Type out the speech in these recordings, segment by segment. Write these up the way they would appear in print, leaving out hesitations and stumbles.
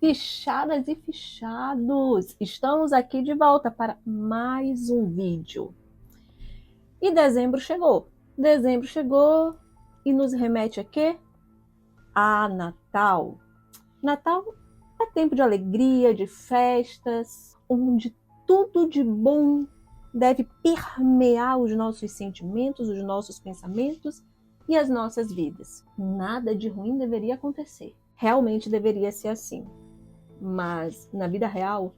Fichadas e fichados, estamos aqui de volta para mais um vídeo. E dezembro chegou. Dezembro chegou e nos remete a quê? A Natal. Natal é tempo de alegria, de festas, onde tudo de bom deve permear os nossos sentimentos, os nossos pensamentos e as nossas vidas. Nada de ruim deveria acontecer. Realmente deveria ser assim. Mas na vida real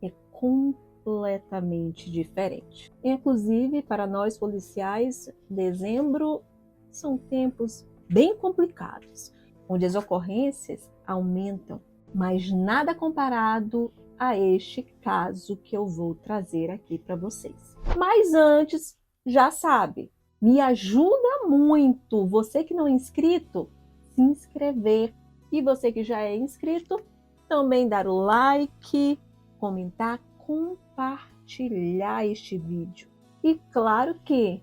é completamente diferente. Inclusive, para nós policiais, dezembro são tempos bem complicados, onde as ocorrências aumentam, mas nada comparado a este caso que eu vou trazer aqui para vocês. Mas antes, já sabe, me ajuda muito você que não é inscrito, se inscrever, e você que já é inscrito, também dar o like, comentar, compartilhar este vídeo. E claro que,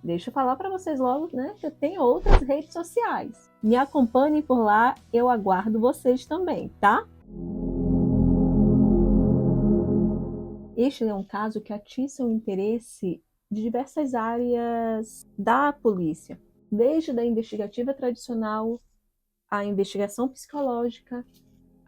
deixa eu falar para vocês logo, né, que eu tenho outras redes sociais. Me acompanhem por lá, eu aguardo vocês também, tá? Este é um caso que atiça o interesse de diversas áreas da polícia, desde a investigativa tradicional, a investigação psicológica,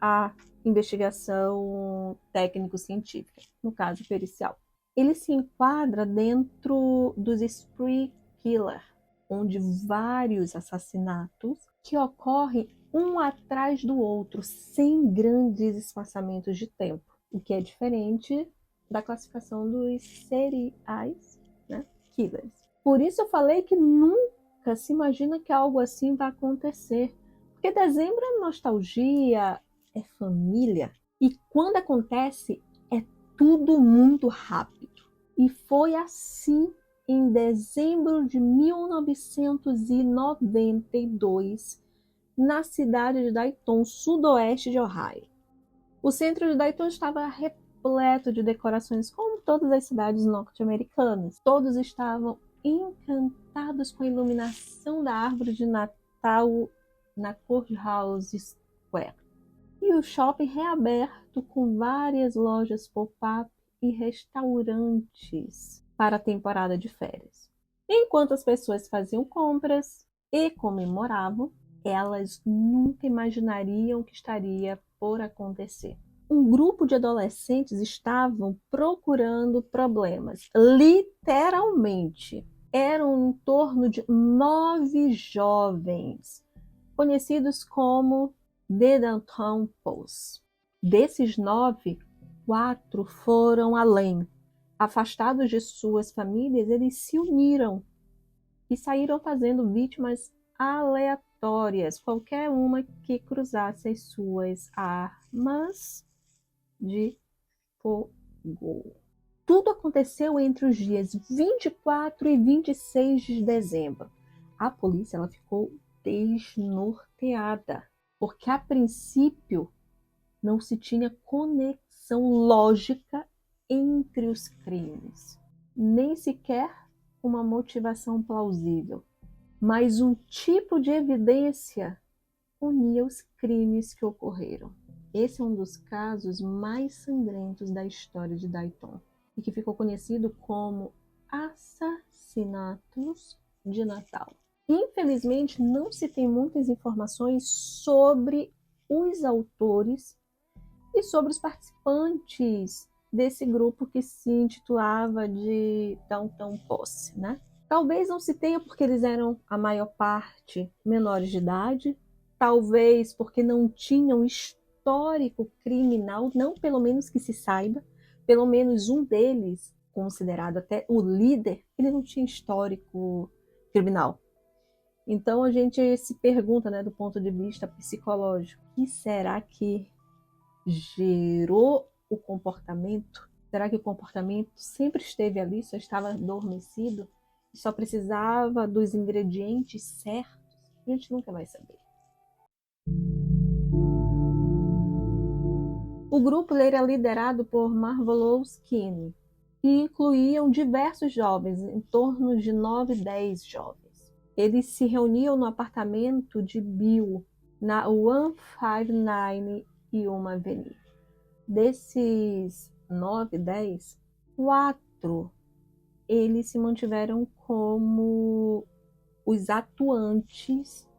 a investigação técnico-científica, no caso pericial. Ele se enquadra dentro dos spree killer, onde vários assassinatos que ocorrem um atrás do outro, sem grandes espaçamentos de tempo, o que é diferente da classificação dos serial, né, killers. Por isso eu falei que nunca se imagina que algo assim vai acontecer, porque dezembro é nostalgia, é família, e quando acontece é tudo muito rápido. E foi assim em dezembro de 1992, na cidade de Dayton, sudoeste de Ohio. O centro de Dayton estava repleto de decorações, como todas as cidades norte-americanas. Todos estavam encantados com a iluminação da árvore de Natal na Courthouse Square. E o shopping reaberto com várias lojas pop-up e restaurantes para a temporada de férias. Enquanto as pessoas faziam compras e comemoravam, elas nunca imaginariam que estaria por acontecer. Um grupo de adolescentes estavam procurando problemas, literalmente. Eram em torno de 9 jovens, conhecidos como The Downtown Posse. Desses 9, 4 foram além. Afastados de suas famílias, eles se uniram e saíram fazendo vítimas aleatórias, qualquer uma que cruzasse as suas armas de fogo. Tudo aconteceu entre os dias 24 e 26 de dezembro. A polícia ela ficou desnorteada, porque a princípio não se tinha conexão lógica entre os crimes, nem sequer uma motivação plausível, mas um tipo de evidência unia os crimes que ocorreram. Esse é um dos casos mais sangrentos da história de Dayton e que ficou conhecido como assassinatos de Natal. Infelizmente, não se tem muitas informações sobre os autores e sobre os participantes desse grupo que se intitulava de Downtown Posse, né? Talvez não se tenha porque eles eram, a maior parte, menores de idade, talvez porque não tinham histórico criminal, não pelo menos que se saiba, pelo menos um deles, considerado até o líder, ele não tinha histórico criminal. Então a gente se pergunta, né, do ponto de vista psicológico, o que será que gerou o comportamento? Será que o comportamento sempre esteve ali, só estava adormecido e só precisava dos ingredientes certos? A gente nunca vai saber. O grupo era liderado por Marvelous Keane e incluíam diversos jovens, em torno de 9, 10 jovens. Eles se reuniam no apartamento de Bill, na 159 e uma avenida. Desses 9, 10, 4 eles se mantiveram como os atuantes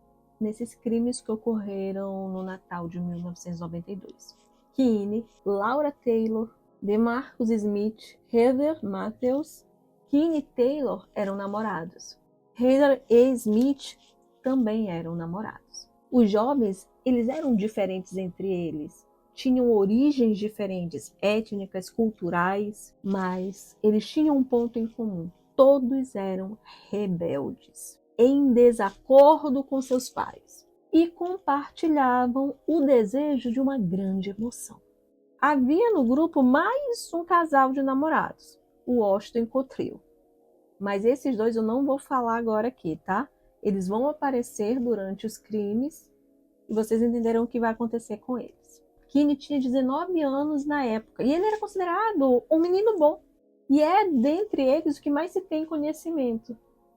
nesses crimes que ocorreram no Natal de 1992. Kinney, Laura Taylor, DeMarcus Smith, Heather Matthews. Kinney e Taylor eram namorados. Heather e Smith também eram namorados. Os jovens, eles eram diferentes entre eles. Tinham origens diferentes, étnicas, culturais, mas eles tinham um ponto em comum. Todos eram rebeldes, em desacordo com seus pais, e compartilhavam o desejo de uma grande emoção. Havia no grupo mais um casal de namorados, o Austin e Cottrell. Mas esses dois eu não vou falar agora aqui, tá? Eles vão aparecer durante os crimes e vocês entenderão o que vai acontecer com eles. Kinney tinha 19 anos na época e ele era considerado um menino bom. E é dentre eles o que mais se tem conhecimento.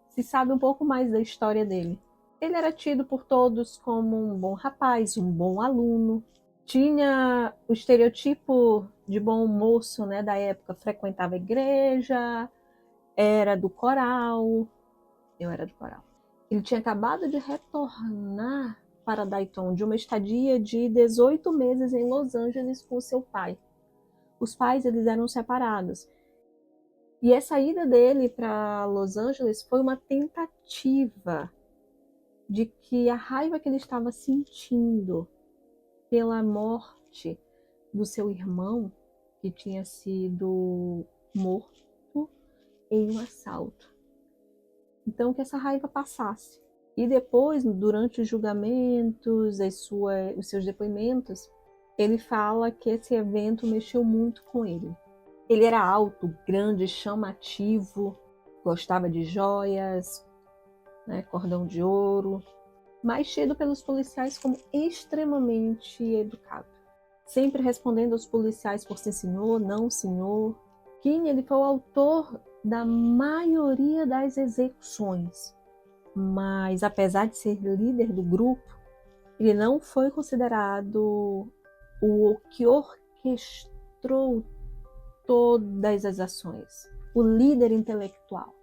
Se sabe um pouco mais da história dele. Ele era tido por todos como um bom rapaz, um bom aluno. Tinha o estereotipo de bom moço, né, da época. Frequentava a igreja, era do coral. Eu era do coral. Ele tinha acabado de retornar para Dayton de uma estadia de 18 meses em Los Angeles com seu pai. Os pais, eles eram separados. E essa ida dele para Los Angeles foi uma tentativa de que a raiva que ele estava sentindo pela morte do seu irmão, que tinha sido morto em um assalto. Então, que essa raiva passasse. E depois, durante os julgamentos, os seus depoimentos, ele fala que esse evento mexeu muito com ele. Ele era alto, grande, chamativo, gostava de joias, né, cordão de ouro, mas tido pelos policiais como extremamente educado. Sempre respondendo aos policiais por sim senhor, não senhor. Kinney, ele foi o autor da maioria das execuções, mas apesar de ser líder do grupo, ele não foi considerado o que orquestrou todas as ações, o líder intelectual.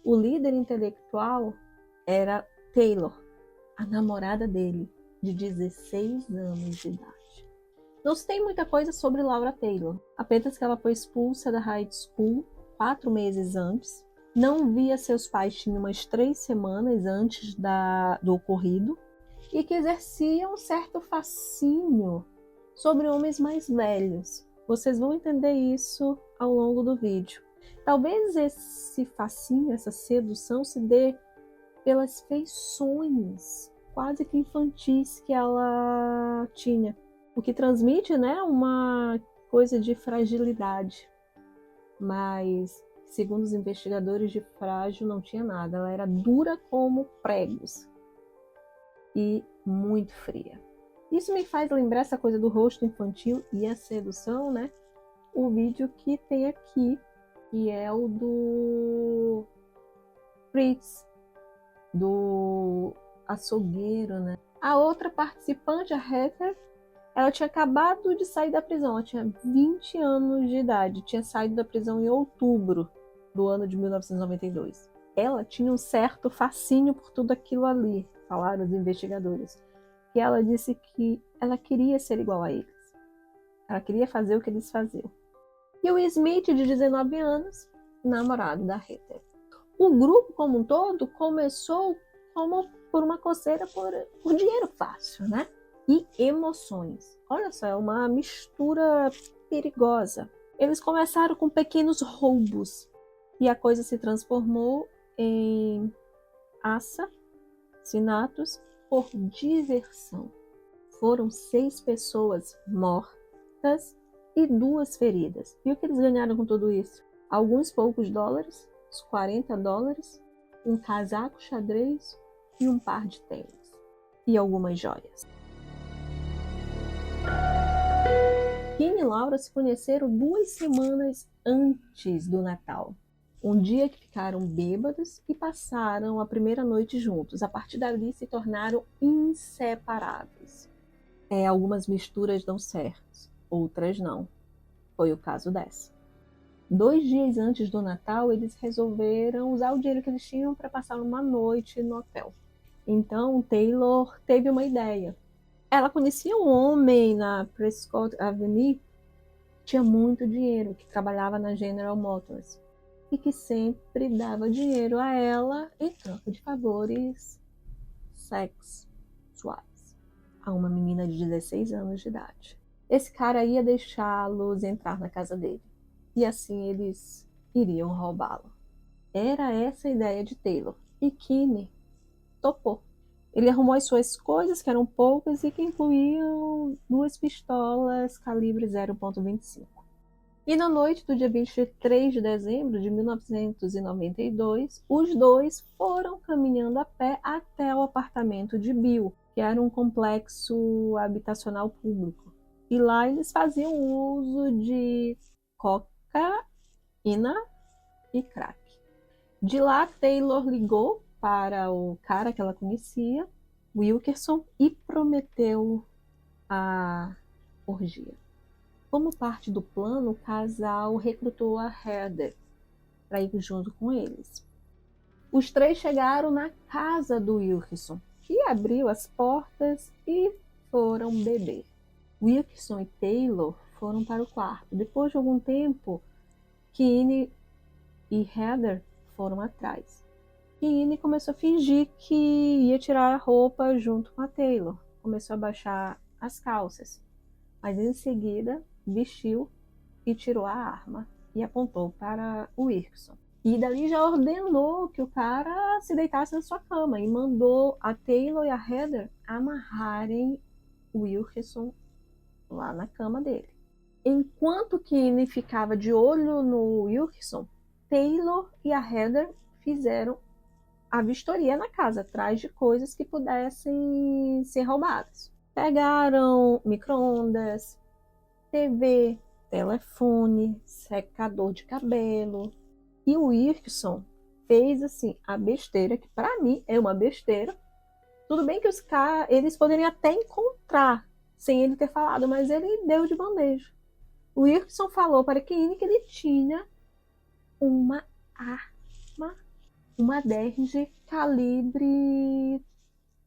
O líder intelectual era Taylor, a namorada dele, de 16 anos de idade. Não se tem muita coisa sobre Laura Taylor, apenas que ela foi expulsa da high school 4 meses antes, não via seus pais tinha umas 3 semanas antes do ocorrido, e que exercia um certo fascínio sobre homens mais velhos. Vocês vão entender isso ao longo do vídeo. Talvez esse fascínio, essa sedução se dê pelas feições quase que infantis que ela tinha, o que transmite, né, uma coisa de fragilidade. Mas, segundo os investigadores, de frágil não tinha nada. Ela era dura como pregos e muito fria. Isso me faz lembrar essa coisa do rosto infantil e a sedução, né? O vídeo que tem aqui, que é o do Fritz, do açougueiro, né? A outra participante, a Heather, ela tinha acabado de sair da prisão, ela tinha 20 anos de idade, tinha saído da prisão em outubro do ano de 1992. Ela tinha um certo fascínio por tudo aquilo ali, falaram os investigadores. E ela disse que ela queria ser igual a eles. Ela queria fazer o que eles faziam. E o Smith, de 19 anos, namorado da Heather. O grupo como um todo começou como por uma coceira por dinheiro fácil, né? E emoções. Olha só, é uma mistura perigosa. Eles começaram com pequenos roubos e a coisa se transformou em assassinatos por diversão. Foram 6 pessoas mortas e 2 feridas. E o que eles ganharam com tudo isso? Alguns poucos dólares, uns $40, um casaco xadrez e um par de tênis. E algumas joias. Kinney e Laura se conheceram 2 semanas antes do Natal. Um dia que ficaram bêbados e passaram a primeira noite juntos. A partir dali se tornaram inseparáveis. Algumas misturas dão certo, outras não. Foi o caso dessa. 2 dias antes do Natal, eles resolveram usar o dinheiro que eles tinham para passar uma noite no hotel. Então, Taylor teve uma ideia. Ela conhecia um homem na Prescott Avenue que tinha muito dinheiro, que trabalhava na General Motors e que sempre dava dinheiro a ela em troca de favores sexuais a uma menina de 16 anos de idade. Esse cara ia deixá-los entrar na casa dele e assim eles iriam roubá-lo. Era essa a ideia de Taylor e Kinney topou. Ele arrumou as suas coisas, que eram poucas e que incluíam 2 pistolas calibre 0.25. E na noite do dia 23 de dezembro de 1992, os dois foram caminhando a pé até o apartamento de Bill, que era um complexo habitacional público. E lá eles faziam uso de cocaína e crack. De lá, Taylor ligou para o cara que ela conhecia, Wilkerson, e prometeu a orgia. Como parte do plano, o casal recrutou a Heather para ir junto com eles. Os 3 chegaram na casa do Wilkerson, que abriu as portas e foram beber. Wilkerson e Taylor foram para o quarto. Depois de algum tempo, Kinney e Heather foram atrás. Kinney começou a fingir que ia tirar a roupa junto com a Taylor. Começou a baixar as calças. Mas em seguida vestiu e tirou a arma e apontou para o Wilkerson. E dali já ordenou que o cara se deitasse na sua cama e mandou a Taylor e a Heather amarrarem o Wilkerson lá na cama dele. Enquanto Kinney ficava de olho no Wilkerson, Taylor e a Heather fizeram a vistoria na casa, atrás de coisas que pudessem ser roubadas. Pegaram micro-ondas, TV, telefone, secador de cabelo. E o Wilkerson fez assim a besteira, que para mim é uma besteira. Tudo bem que eles poderiam até encontrar sem ele ter falado, mas ele deu de bandeja. O Wilkerson falou para Kinney que ele tinha uma arma, uma DERG calibre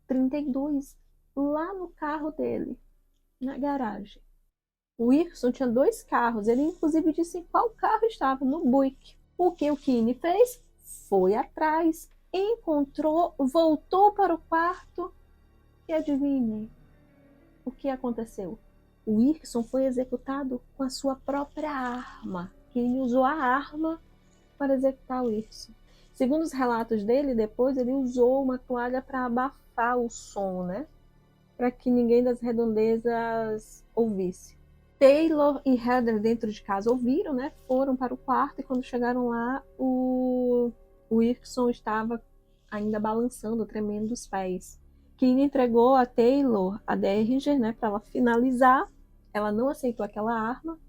32 lá no carro dele, na garagem. O Wilkerson tinha 2 carros, ele inclusive disse em qual carro estava, no Buick. O que o Kinney fez? Foi atrás, encontrou, voltou para o quarto e adivinhe o que aconteceu? O Wilkerson foi executado com a sua própria arma. Kinney usou a arma para executar o Wilkerson. Segundo os relatos dele, depois ele usou uma toalha para abafar o som, né? Para que ninguém das redondezas ouvisse. Taylor e Heather dentro de casa ouviram, né? Foram para o quarto e quando chegaram lá, o Wilkerson estava ainda balançando, tremendo os pés. Kinney entregou a Taylor a Derringer, né? Para ela finalizar. Ela não aceitou aquela arma,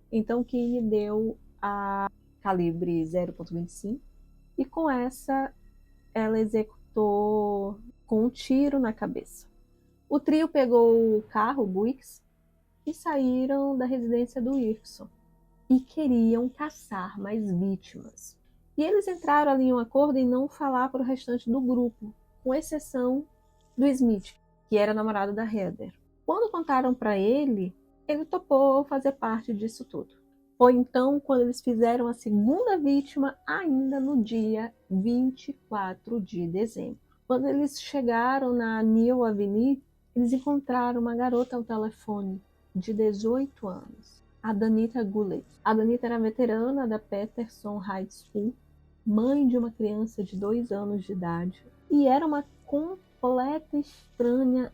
então Kinney deu a calibre 0.25 e com essa ela executou com um tiro na cabeça. O trio pegou o carro, o Buick, e saíram da residência do Wilkerson e queriam caçar mais vítimas. E eles entraram ali em um acordo em não falar para o restante do grupo, com exceção do Smith, que era namorado da Heather. Quando contaram para ele, ele topou fazer parte disso tudo. Foi então quando eles fizeram a segunda vítima, ainda no dia 24 de dezembro. Quando eles chegaram na Neil Avenue, eles encontraram uma garota ao telefone de 18 anos, a Danita Goulet. A Danita era veterana da Peterson High School, mãe de uma criança de 2 anos de idade, e era uma completa estranha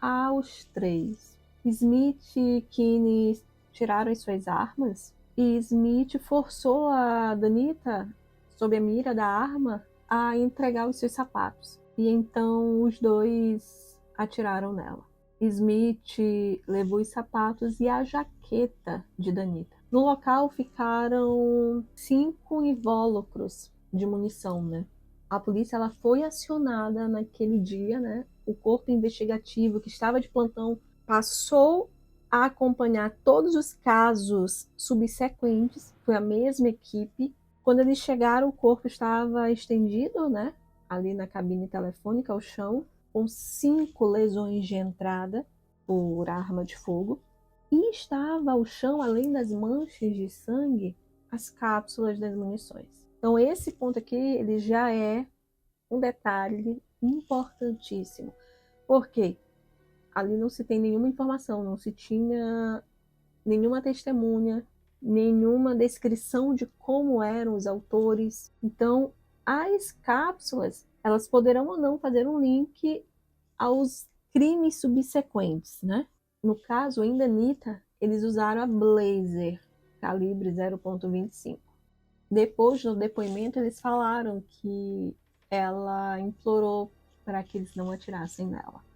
aos 3. Smith e Kinney tiraram as suas armas e Smith forçou a Danita, sob a mira da arma, a entregar os seus sapatos. E então os dois atiraram nela. Smith levou os sapatos e a jaqueta de Danita. No local ficaram 5 invólucros de munição, né? A polícia ela foi acionada naquele dia, né? O corpo investigativo que estava de plantão passou a acompanhar todos os casos subsequentes, foi a mesma equipe. Quando eles chegaram, o corpo estava estendido, né, ali na cabine telefônica ao chão, com 5 lesões de entrada por arma de fogo. E estava ao chão, além das manchas de sangue, as cápsulas das munições. Então esse ponto aqui ele já é um detalhe importantíssimo. Por quê? Ali não se tem nenhuma informação, não se tinha nenhuma testemunha, nenhuma descrição de como eram os autores. Então, as cápsulas, elas poderão ou não fazer um link aos crimes subsequentes, né? No caso, em Danita, eles usaram a Blazer, calibre 0.25. Depois do depoimento, eles falaram que ela implorou para que eles não atirassem nela.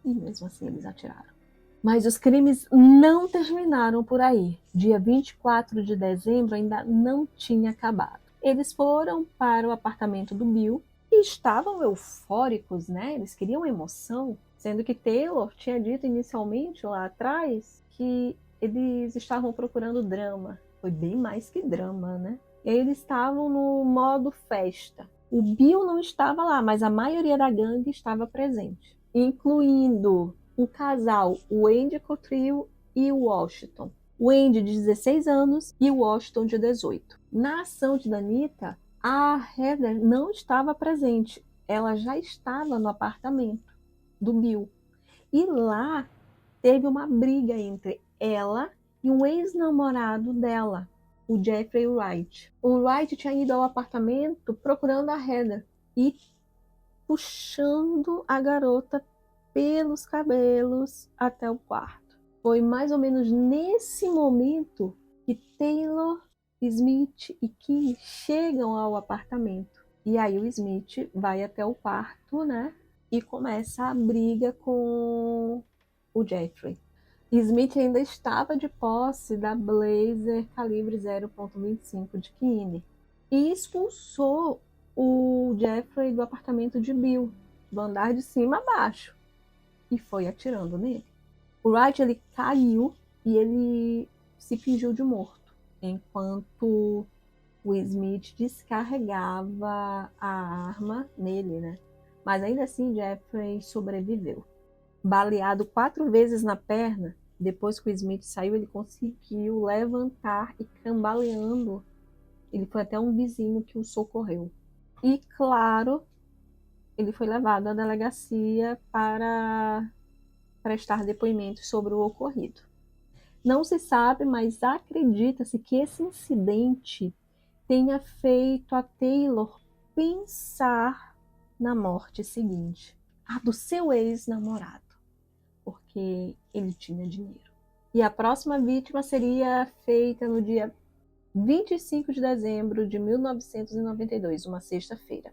E mesmo assim eles atiraram. Mas os crimes não terminaram por aí. Dia 24 de dezembro ainda não tinha acabado. Eles foram para o apartamento do Bill e estavam eufóricos, né? Eles queriam emoção, sendo que Taylor tinha dito inicialmente lá atrás que eles estavam procurando drama. Foi bem mais que drama, né? E aí eles estavam no modo festa. O Bill não estava lá, mas a maioria da gangue estava presente, incluindo um casal, o Andy Cottrell e o Washington. O Andy de 16 anos e o Washington de 18. Na ação de Danita, a Heather não estava presente. Ela já estava no apartamento do Bill. E lá teve uma briga entre ela e um ex-namorado dela, o Jeffrey Wright. O Wright tinha ido ao apartamento procurando a Heather e puxando a garota pelos cabelos até o quarto. Foi mais ou menos nesse momento que Taylor, Smith e Kim chegam ao apartamento. E aí o Smith vai até o quarto, né? E começa a briga com o Jeffrey. Smith ainda estava de posse da Blazer calibre 0.25 de Kinney e expulsou o Jeffrey do apartamento de Bill, do andar de cima a baixo, e foi atirando nele. O Wright ele caiu e ele se fingiu de morto, enquanto o Smith descarregava a arma nele, né? Mas ainda assim Jeffrey sobreviveu. Baleado 4 vezes na perna, depois que o Smith saiu, ele conseguiu levantar e cambaleando. Ele foi até um vizinho que o socorreu. E, claro, ele foi levado à delegacia para prestar depoimentos sobre o ocorrido. Não se sabe, mas acredita-se que esse incidente tenha feito a Taylor pensar na morte seguinte, a do seu ex-namorado, porque ele tinha dinheiro. E a próxima vítima seria feita no dia 25 de dezembro de 1992, uma sexta-feira.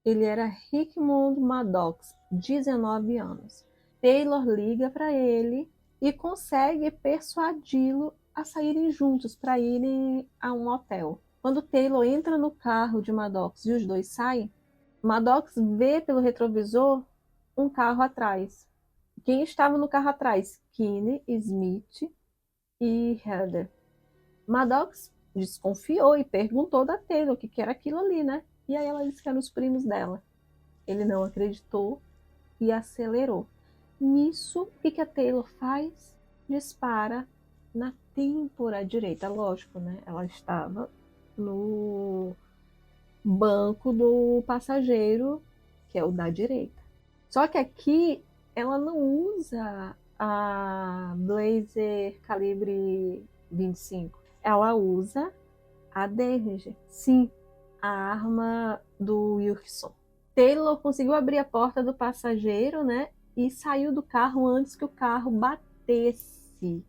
Ele era Rickmond Maddox, 19 anos. Taylor liga para ele e consegue persuadi-lo a saírem juntos para irem a um hotel. Quando Taylor entra no carro de Maddox e os dois saem, Maddox vê pelo retrovisor um carro atrás. Quem estava no carro atrás? Kinney, Smith e Heather. Maddox desconfiou e perguntou da Taylor o que era aquilo ali, né? E aí ela disse que eram os primos dela. Ele não acreditou e acelerou. Nisso, o que a Taylor faz? Dispara na têmpora direita. Lógico, né? Ela estava no banco do passageiro, que é o da direita. Só que aqui ela não usa a Blazer calibre 25. Ela usa a Derringer. Sim, a arma do Wilson. Taylor conseguiu abrir a porta do passageiro, né? E saiu do carro antes que o carro batesse.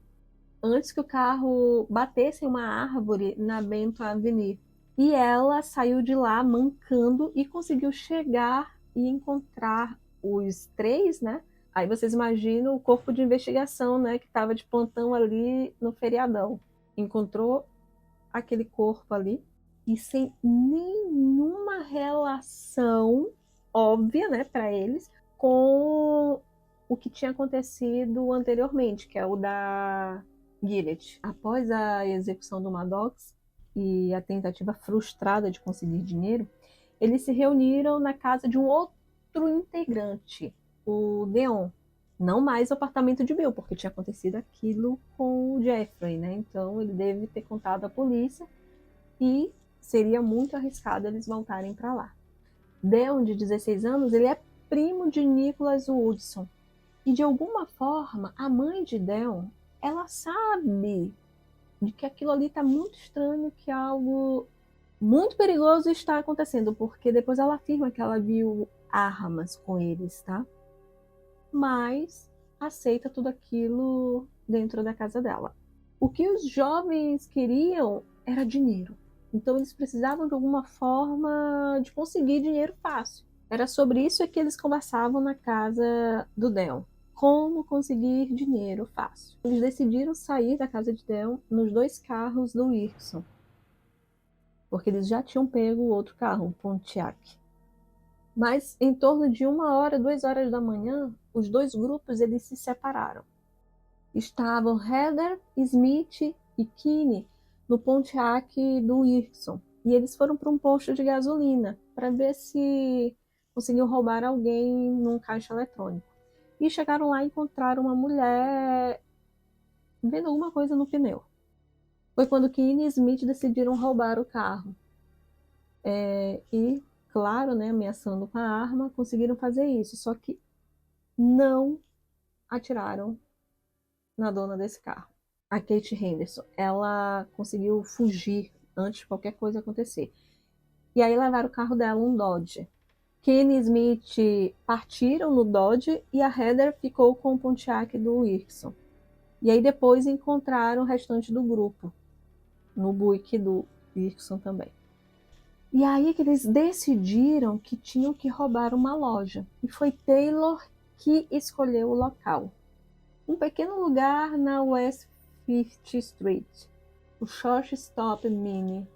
Antes que o carro batesse em uma árvore na Bento Avenue. E ela saiu de lá mancando e conseguiu chegar e encontrar os 3, né? Aí vocês imaginam o corpo de investigação, né? Que estava de plantão ali no feriadão. Encontrou aquele corpo ali e sem nenhuma relação óbvia, né, para eles, com o que tinha acontecido anteriormente, que é o da Gillett. Após a execução do Maddox e a tentativa frustrada de conseguir dinheiro, eles se reuniram na casa de um outro integrante, o Deon. Não mais o apartamento de Bill, porque tinha acontecido aquilo com o Jeffrey, né? Então ele deve ter contado à polícia e seria muito arriscado eles voltarem para lá. Deon, de 16 anos, ele é primo de Nicholas Woodson. E de alguma forma, a mãe de Deon, ela sabe de que aquilo ali está muito estranho, que algo muito perigoso está acontecendo, porque depois ela afirma que ela viu armas com eles, tá? Mas aceita tudo aquilo dentro da casa dela. O que os jovens queriam era dinheiro. Então eles precisavam de alguma forma de conseguir dinheiro fácil. Era sobre isso que eles conversavam na casa do Deon. Como conseguir dinheiro fácil. Eles decidiram sair da casa de Deon nos 2 carros do Wilson, porque eles já tinham pego o outro carro, um Pontiac. Mas em torno de 1 hora, 2 horas da manhã, os 2 grupos eles se separaram. Estavam Heather, Smith e Kinney no Pontiac do Wilson. E eles foram para um posto de gasolina para ver se conseguiam roubar alguém num caixa eletrônico. E chegaram lá e encontraram uma mulher vendo alguma coisa no pneu. Foi quando Kinney e Smith decidiram roubar o carro. E, claro, né, ameaçando com a arma, conseguiram fazer isso. Só que não atiraram na dona desse carro. A Kate Henderson, ela conseguiu fugir antes de qualquer coisa acontecer. E aí levaram o carro dela, um Dodge. Kenny e Smith partiram no Dodge e a Heather ficou com o Pontiac do Wilson. E aí depois encontraram o restante do grupo, no Buick do Wilson também. E aí que eles decidiram que tinham que roubar uma loja. E foi Taylor que escolheu o local. Um pequeno lugar na West 50th Street, o Shortstop Mini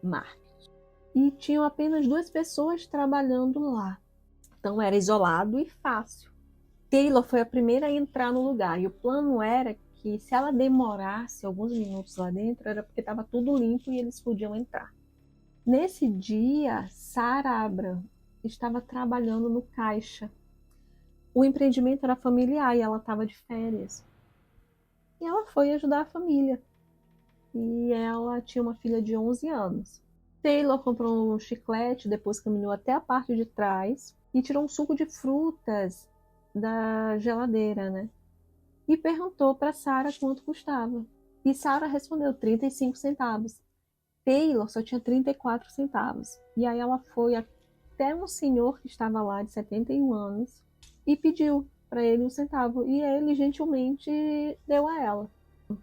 Market. E tinham apenas 2 pessoas trabalhando lá. Então era isolado e fácil. Taylor foi a primeira a entrar no lugar e o plano era que se ela demorasse alguns minutos lá dentro era porque estava tudo limpo e eles podiam entrar. Nesse dia, Sarah Abram estava trabalhando no caixa. O empreendimento era familiar e ela estava de férias. E ela foi ajudar a família. E ela tinha uma filha de 11 anos. Taylor comprou um chiclete, depois caminhou até a parte de trás e tirou um suco de frutas da geladeira, né? E perguntou para Sarah quanto custava. E Sarah respondeu 35 centavos. Taylor só tinha 34 centavos. E aí ela foi até um senhor que estava lá de 71 anos e pediu para ele 1 centavo. E ele gentilmente deu a ela.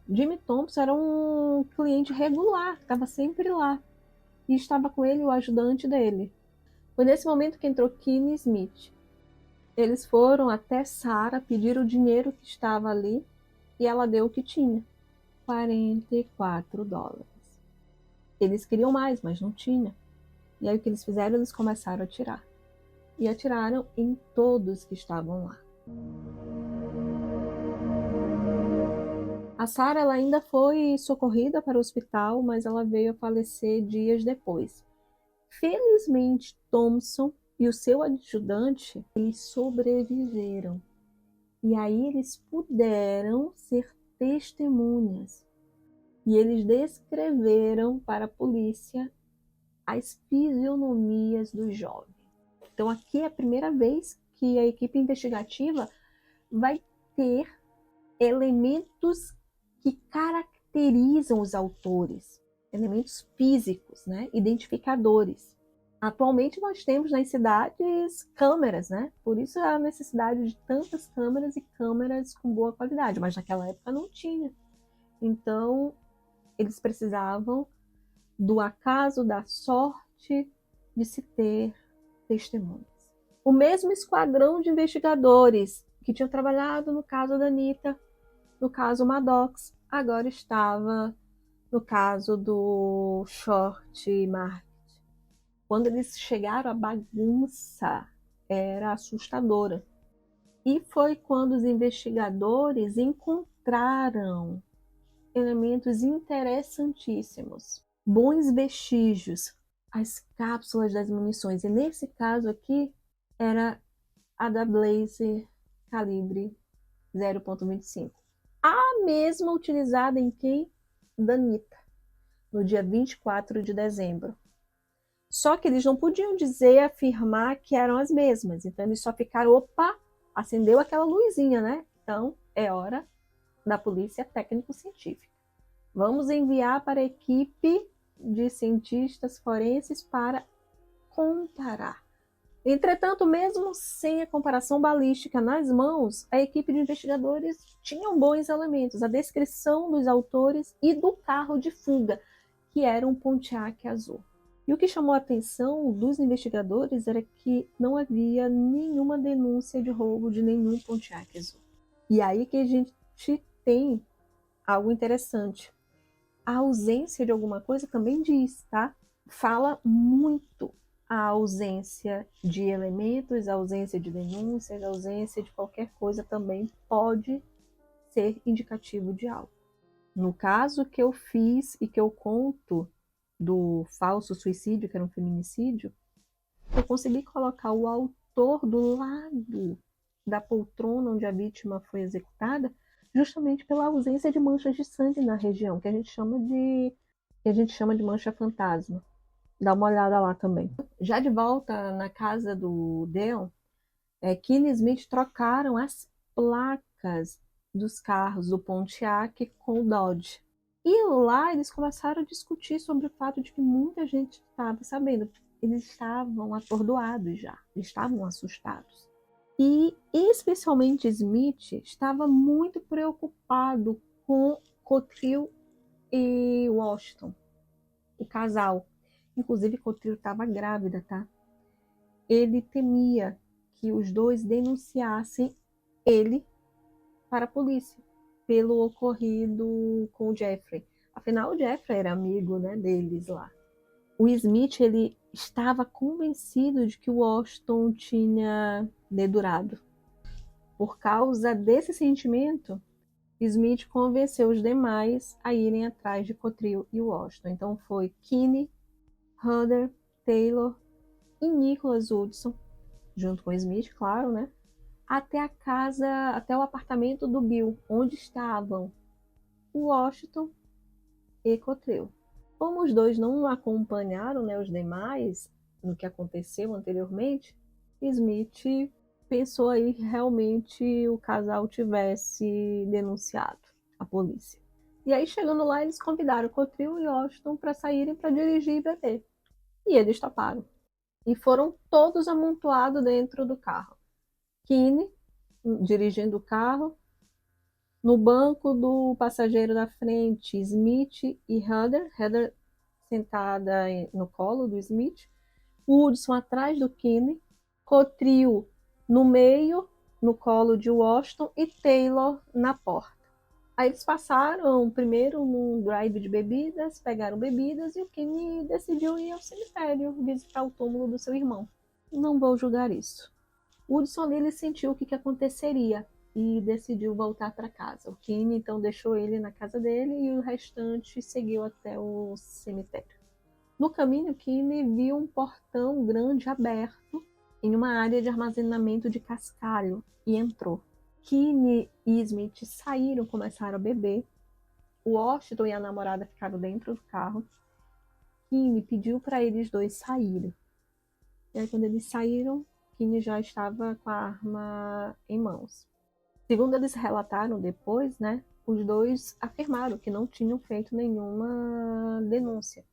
Jimmy Thompson era um cliente regular, estava sempre lá. E estava com ele o ajudante dele. Foi nesse momento que entrou Kinney Smith. Eles foram até Sarah pedir o dinheiro que estava ali e ela deu o que tinha, $44. Eles queriam mais, mas não tinha. E aí o que eles fizeram? Eles começaram a atirar. E atiraram em todos que estavam lá. A Sarah ela ainda foi socorrida para o hospital, mas ela veio a falecer dias depois. Felizmente, Thompson e o seu ajudante, eles sobreviveram. E aí eles puderam ser testemunhas. E eles descreveram para a polícia as fisionomias dos jovens. Então aqui é a primeira vez que a equipe investigativa vai ter elementos que caracterizam os autores, elementos físicos, né? Identificadores. Atualmente nós temos nas cidades câmeras, né? Por isso a necessidade de tantas câmeras e câmeras com boa qualidade, mas naquela época não tinha. Então eles precisavam do acaso, da sorte de se ter testemunhas. O mesmo esquadrão de investigadores que tinham trabalhado no caso da Anita, no caso Maddox, agora estava no caso do Short Market. Quando eles chegaram, a bagunça era assustadora. E foi quando os investigadores encontraram elementos interessantíssimos, bons vestígios, as cápsulas das munições. E nesse caso aqui era a da Blazer calibre 0,25. A mesma utilizada em quem? Danita, no dia 24 de dezembro. Só que eles não podiam dizer, afirmar que eram as mesmas. Então eles só ficaram, opa, acendeu aquela luzinha, né? Então é hora da polícia técnico-científica. Vamos enviar para a equipe de cientistas forenses para comparar. Entretanto, mesmo sem a comparação balística nas mãos, a equipe de investigadores tinha bons elementos, a descrição dos autores e do carro de fuga, que era um Pontiac azul. E o que chamou a atenção dos investigadores era que não havia nenhuma denúncia de roubo de nenhum Pontiac azul. E aí que a gente tem algo interessante. A ausência de alguma coisa também diz, tá? Fala muito a ausência de elementos, a ausência de denúncias, a ausência de qualquer coisa também pode ser indicativo de algo. No caso que eu fiz e que eu conto do falso suicídio, que era um feminicídio, eu consegui colocar o autor do lado da poltrona onde a vítima foi executada, justamente pela ausência de manchas de sangue na região, que a gente chama de mancha fantasma. Dá uma olhada lá também. Já de volta na casa do Deon, Keane e Smith trocaram as placas dos carros do Pontiac com o Dodge. E lá eles começaram a discutir sobre o fato de que muita gente estava sabendo. Eles estavam atordoados já, eles estavam assustados. E especialmente Smith estava muito preocupado com Cottrell e Washington, o casal. Inclusive Cottrell estava grávida, tá? Ele temia que os dois denunciassem ele para a polícia pelo ocorrido com o Jeffrey. Afinal, o Jeffrey era amigo, né, deles lá. O Smith ele estava convencido de que o Washington tinha dedurado. Por causa desse sentimento, Smith convenceu os demais a irem atrás de Cottrell e Washington. Então foi Keane, Hunter, Taylor e Nicholas Woodson, junto com Smith, claro, né? Até a casa, até o apartamento do Bill, onde estavam Washington e Cottrell. Como os dois não acompanharam, né, os demais no que aconteceu anteriormente, Smith pensou aí que realmente o casal tivesse denunciado a polícia. E aí, chegando lá, eles convidaram Cottrell e Washington para saírem para dirigir e beber. E eles toparam. E foram todos amontoados dentro do carro. Keane dirigindo o carro, no banco do passageiro da frente, Smith e Heather sentada no colo do Smith, Woodson atrás do Keane, Cottrell no meio, no colo de Washington e Taylor na porta. Aí eles passaram primeiro num drive de bebidas, pegaram bebidas e o Keane decidiu ir ao cemitério visitar o túmulo do seu irmão. Não vou julgar isso. Woodson ele sentiu o que aconteceria e decidiu voltar para casa. O Keane então deixou ele na casa dele e o restante seguiu até o cemitério. No caminho, Keane viu um portão grande aberto em uma área de armazenamento de cascalho e entrou. Keane e Smith saíram, começaram a beber. O Washington e a namorada ficaram dentro do carro. Keane pediu para eles dois saírem. E aí, quando eles saíram, Keane já estava com a arma em mãos. Segundo eles relataram depois, né, os dois afirmaram que não tinham feito nenhuma denúncia.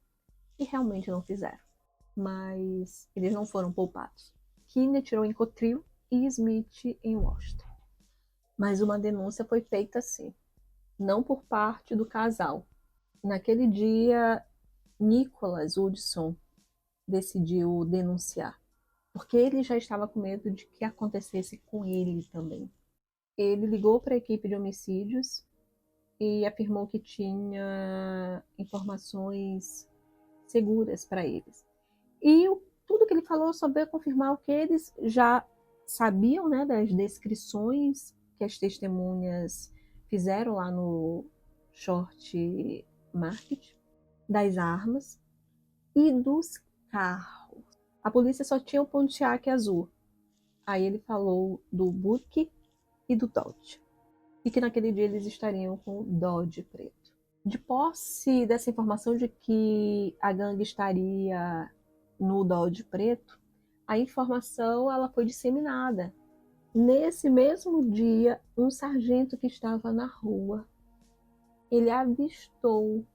E realmente não fizeram. Mas eles não foram poupados. Keane atirou em Cottrell e Smith em Washington. Mas uma denúncia foi feita sim, não por parte do casal. Naquele dia, Nicholas Woodson decidiu denunciar, porque ele já estava com medo de que acontecesse com ele também. Ele ligou para a equipe de homicídios e afirmou que tinha informações seguras para eles. E tudo que ele falou só veio confirmar o que eles já sabiam, né, das descrições que as testemunhas fizeram lá no short market, das armas e dos carros. A polícia só tinha o Pontiac azul. Aí ele falou do Buick e do Dodge. E que naquele dia eles estariam com o Dodge preto. De posse dessa informação de que a gangue estaria no Dodge preto, a informação ela foi disseminada. Nesse mesmo dia, um sargento que estava na rua, ele avistou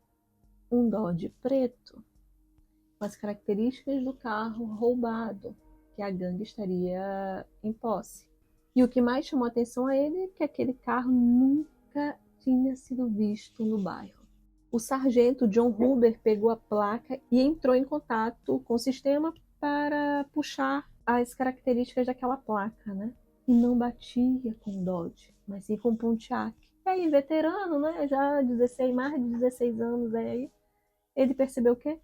um Dodge preto com as características do carro roubado que a gangue estaria em posse. E o que mais chamou a atenção a ele é que aquele carro nunca tinha sido visto no bairro. O sargento John Huber pegou a placa e entrou em contato com o sistema para puxar as características daquela placa, né? E não batia com o Dodge, mas sim com o Pontiac. E aí, veterano, né? Já 16, mais de 16 anos aí, ele percebeu o quê?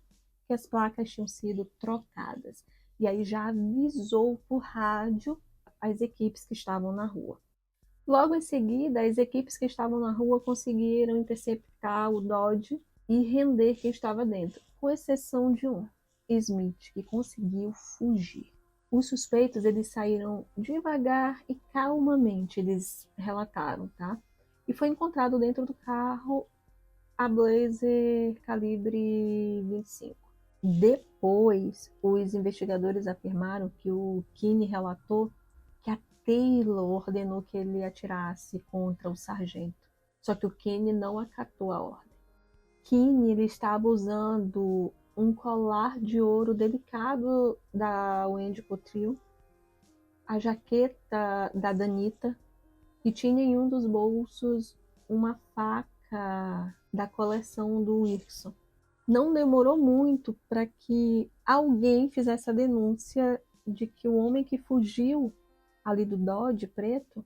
Que as placas tinham sido trocadas. E aí já avisou por rádio as equipes que estavam na rua. Logo em seguida, as equipes que estavam na rua conseguiram interceptar o Dodge e render quem estava dentro, com exceção de um, Smith, que conseguiu fugir. Os suspeitos, eles saíram devagar e calmamente, eles relataram, tá? E foi encontrado dentro do carro a Blazer calibre 25. Depois, os investigadores afirmaram que o Kinney relatou que a Taylor ordenou que ele atirasse contra o sargento. Só que o Kinney não acatou a ordem. Kinney ele estava usando um colar de ouro delicado da Wendy Cottrell, a jaqueta da Danita, e tinha em um dos bolsos uma faca da coleção do Wilson. Não demorou muito para que alguém fizesse a denúncia de que o homem que fugiu ali do Dodge preto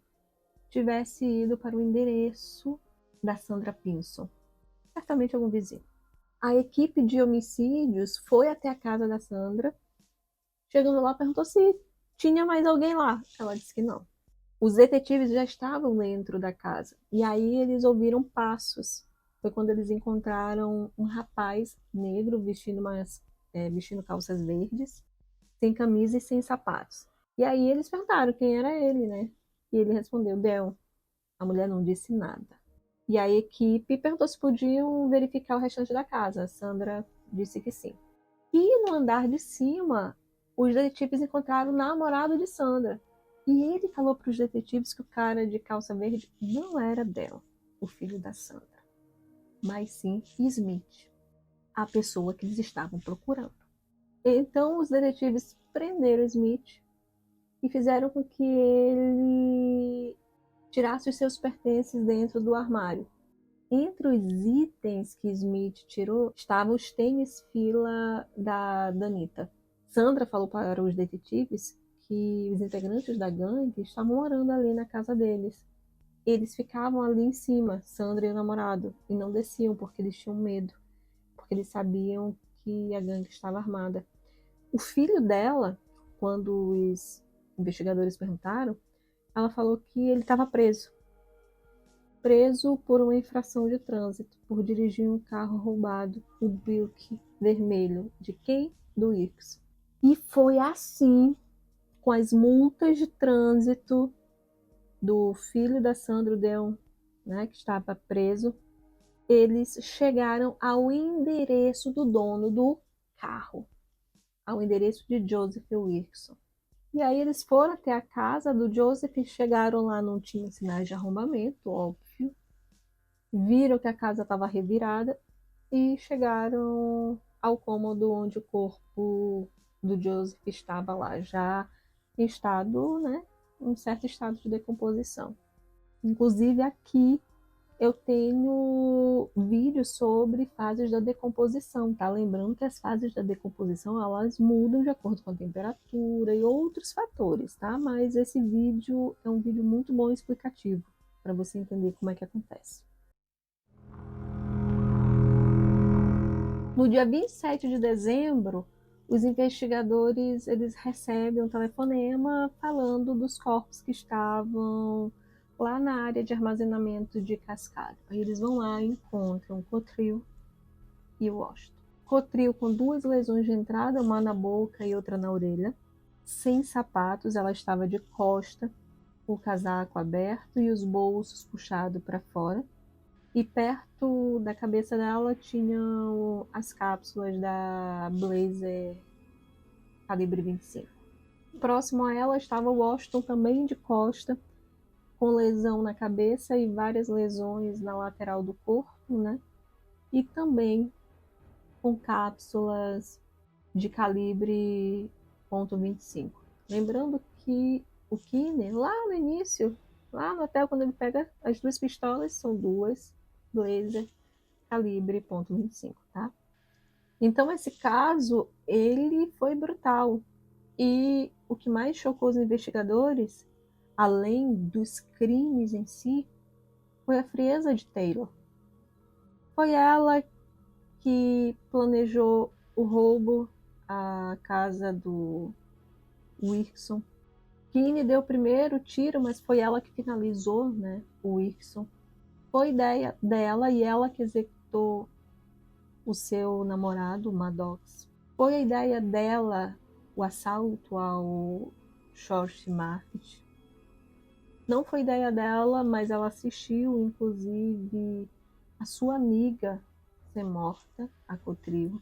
tivesse ido para o endereço da Sandra Pinson, certamente algum vizinho. A equipe de homicídios foi até a casa da Sandra, chegando lá perguntou se tinha mais alguém lá. Ela disse que não. Os detetives já estavam dentro da casa e aí eles ouviram passos. Foi quando eles encontraram um rapaz negro vestindo calças verdes, sem camisa e sem sapatos. E aí eles perguntaram quem era ele, né? E ele respondeu, Del. A mulher não disse nada. E a equipe perguntou se podiam verificar o restante da casa. A Sandra disse que sim. E no andar de cima, os detetives encontraram o namorado de Sandra. E ele falou para os detetives que o cara de calça verde não era Del, o filho da Sandra, mas sim Smith, a pessoa que eles estavam procurando. Então os detetives prenderam Smith e fizeram com que ele tirasse os seus pertences dentro do armário. Entre os itens que Smith tirou estavam os tênis fila da Danita. Sandra falou para os detetives que os integrantes da gangue estavam morando ali na casa deles. Eles ficavam ali em cima, Sandra e o namorado, e não desciam porque eles tinham medo, porque eles sabiam que a gangue estava armada. O filho dela, quando os investigadores perguntaram, ela falou que ele estava preso por uma infração de trânsito, por dirigir um carro roubado, o Buick vermelho. De quem? Do Irks. E foi assim, com as multas de trânsito do filho da Sandra Deon, né, que estava preso, eles chegaram ao endereço do dono do carro, ao endereço de Joseph Wilson. E aí eles foram até a casa do Joseph, chegaram lá, não tinha sinais de arrombamento, óbvio, viram que a casa estava revirada e chegaram ao cômodo onde o corpo do Joseph estava lá, já em estado, né, um certo estado de decomposição. Inclusive aqui eu tenho vídeos sobre fases da decomposição, tá? Lembrando que as fases da decomposição, elas mudam de acordo com a temperatura e outros fatores, tá? Mas esse vídeo é um vídeo muito bom e explicativo para você entender como é que acontece. No dia 27 de dezembro, Os investigadores, eles recebem um telefonema falando dos corpos que estavam lá na área de armazenamento de Cascalho. Aí eles vão lá e encontram o Cottrell e o Washington. Cottrell com 2 lesões de entrada, uma na boca e outra na orelha, sem sapatos, ela estava de costa, o casaco aberto e os bolsos puxados para fora. E perto da cabeça dela tinham as cápsulas da Blazer calibre 25. Próximo a ela estava o Washington, também de costa, com lesão na cabeça e várias lesões na lateral do corpo, né? E também com cápsulas de calibre .25. Lembrando que o Kinney, lá no início, lá no hotel, quando ele pega as 2 pistolas, são 2 Blazer calibre .25, tá? Então, esse caso, ele foi brutal. E o que mais chocou os investigadores, além dos crimes em si, foi a frieza de Taylor. Foi ela que planejou o roubo à casa do Wilson. Kinney deu o primeiro tiro, mas foi ela que finalizou, né, o Wilson. Foi ideia dela e ela que executou o seu namorado, Maddox. Foi a ideia dela o assalto ao Short Market. Não foi ideia dela, mas ela assistiu, inclusive, a sua amiga ser morta, a Cottrell.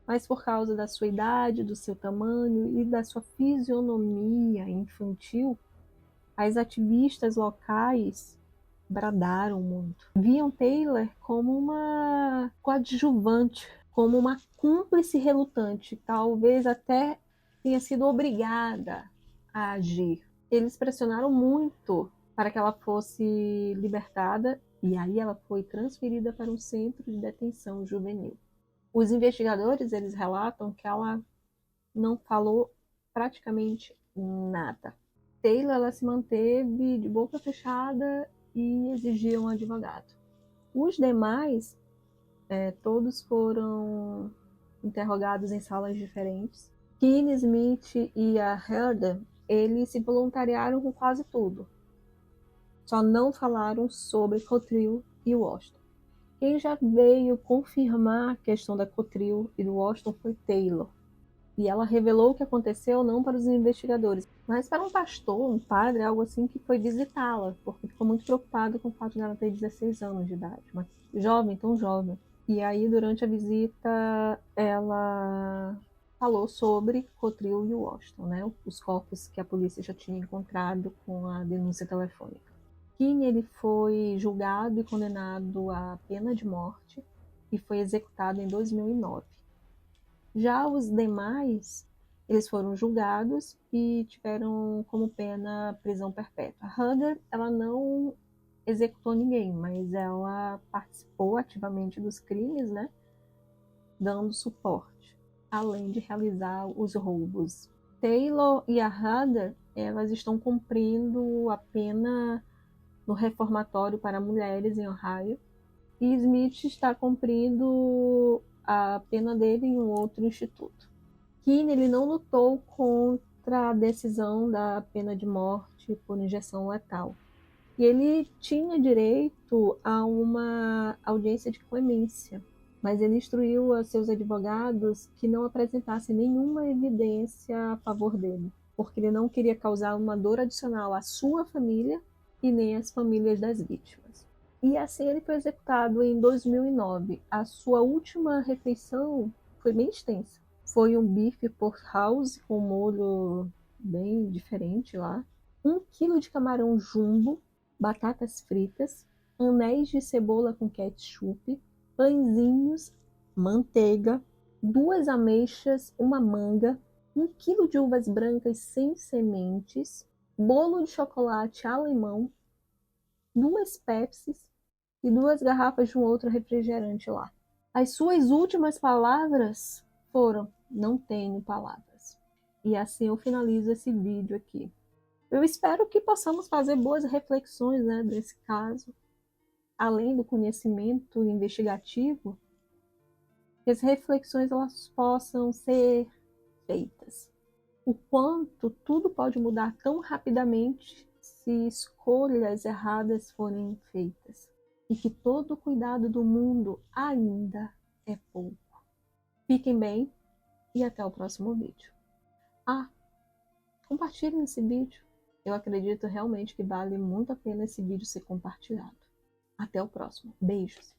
Mas por causa da sua idade, do seu tamanho e da sua fisionomia infantil, as ativistas locais bradaram muito. Viam Taylor como uma coadjuvante, como uma cúmplice relutante, talvez até tenha sido obrigada a agir. Eles pressionaram muito para que ela fosse libertada e aí ela foi transferida para um centro de detenção juvenil. Os investigadores, eles relatam que ela não falou praticamente nada. Taylor, ela se manteve de boca fechada e exigia um advogado. Os demais, todos foram interrogados em salas diferentes. Kinney, Smith e a Heather, eles se voluntariaram com quase tudo. Só não falaram sobre Cottrell e Washington. Quem já veio confirmar a questão da Cottrell e do Washington foi Taylor. E ela revelou o que aconteceu não para os investigadores, mas para um pastor, um padre, algo assim, que foi visitá-la, porque ficou muito preocupado com o fato de ela ter 16 anos de idade, uma jovem, tão jovem. E aí, durante a visita, ela falou sobre Cottrell e Washington, né? Os corpos que a polícia já tinha encontrado com a denúncia telefônica. Kinney, ele foi julgado e condenado à pena de morte e foi executado em 2009. Já os demais, eles foram julgados e tiveram como pena prisão perpétua. A Heather, ela não executou ninguém, mas ela participou ativamente dos crimes, né? Dando suporte, além de realizar os roubos. Taylor e a Heather, elas estão cumprindo a pena no reformatório para mulheres em Ohio, e Smith está cumprindo a pena dele em um outro instituto. Kinney, ele não lutou contra a decisão da pena de morte por injeção letal. E ele tinha direito a uma audiência de clemência, mas ele instruiu a seus advogados que não apresentassem nenhuma evidência a favor dele, porque ele não queria causar uma dor adicional à sua família e nem às famílias das vítimas. E assim ele foi executado em 2009. A sua última refeição foi bem extensa. Foi um bife porterhouse com molho bem diferente lá, 1 quilo de camarão jumbo, batatas fritas, anéis de cebola com ketchup, pãezinhos, manteiga, 2 ameixas, uma manga, 1 quilo de uvas brancas sem sementes, bolo de chocolate alemão, 2 Pepsis e 2 garrafas de um outro refrigerante lá. As suas últimas palavras foram: não tenho palavras. E assim eu finalizo esse vídeo aqui. Eu espero que possamos fazer boas reflexões, né, desse caso, além do conhecimento investigativo, que as reflexões elas possam ser feitas. O quanto tudo pode mudar tão rapidamente se escolhas erradas forem feitas. E que todo o cuidado do mundo ainda é pouco. Fiquem bem e até o próximo vídeo. Compartilhem esse vídeo. Eu acredito realmente que vale muito a pena esse vídeo ser compartilhado. Até o próximo. Beijos!